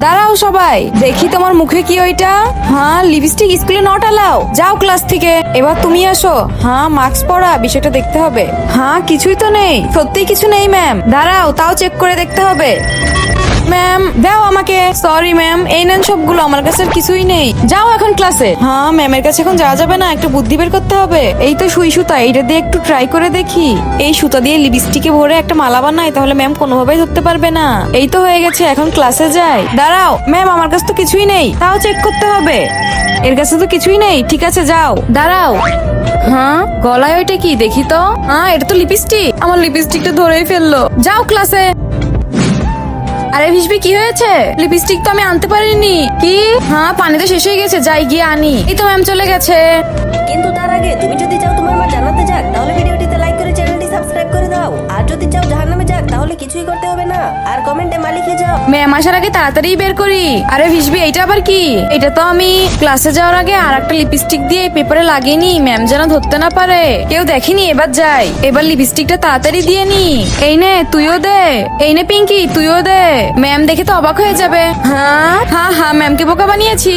দাঁড়াও সবাই, দেখি তোমার মুখে কি ওইটা। হ্যাঁ, লিপস্টিক স্কুলে নট অ্যালাউ, যাও ক্লাস থেকে। এবার তুমি আসো। হ্যাঁ, মাস্ক পরা, বিষয়টা দেখতে হবে। হ্যাঁ, কিছুই তো নেই, সত্যিই কিছু নেই ম্যাম। দাঁড়াও, তাও চেক করে দেখতে হবে। ম্যাম দাও আমাকে। সরি ম্যাম, এই নেন সবগুলো, আমার কাছে আর কিছুই নেই। যাও এখন ক্লাসে। হ্যাঁ, ম্যামের কাছে এখন যাওয়া যাবে না, একটু বুদ্ধি বের করতে হবে। এই তো সুই সুতা, এইটা দিয়ে একটু ট্রাই করে দেখি। এই সুতা দিয়ে লিপস্টিকে ভরে একটা মালা বানাই, তাহলে ম্যাম কোনোভাবেই ধরতে পারবে না। এই তো হয়ে গেছে, এখন ক্লাসে যাই। দাঁড়াও ম্যাম, আমার কাছে তো কিছুই নেই, তাও চেক করতে হবে। এর কাছে তো কিছুই নেই, ঠিক আছে যাও। দাঁড়াও। হ্যাঁ, গলায় ওইটা কি দেখি তো। হ্যাঁ, এটা তো লিপস্টিক। আমার লিপস্টিকটা ধরেই ফেললো। যাও ক্লাসে। আরে ভিশবি, কি হয়েছে? লিপস্টিক তো আমি আনতে পারিনি। কি? হ্যাঁ, পানিতে শেষ হয়ে গেছে, যাই গিয়ে আনি। এই তো ম্যাম চলে গেছে। কিন্তু তার আগে তুমি যদি চাও তোমার মা জান্নাতে যাক, তাহলে ভিডিওটিতে লাইক করে চ্যানেলটি সাবস্ক্রাইব করে দাও। আর যদি চাও জাহান্নামে যাক, তাহলে কিছুই করতে হবে না, আর কমেন্টে মা লিখে যাও। ম্যাম আসার আগে তাড়াতাড়ি বের করি। আরে ভিশবি, এইটা আবার কি? এটা তো আমি ক্লাসে যাওয়ার আগে আর একটা লিপস্টিক দিয়ে পেপারে লাগিয়ে নি, ম্যাম যেন ধরতে না পারে। কেউ দেখেনি, এবার যাই। এবার লিপস্টিকটা তাড়াতাড়ি দিয়ে নি। এই নে, তুইও দে। এই নে পিঙ্কি, তুইও দে। ম্যাম দেখে তো অবাক হয়ে যাবে। হ্যাঁ হ্যাঁ হ্যাঁ, ম্যামকে বোকা বানিয়েছি।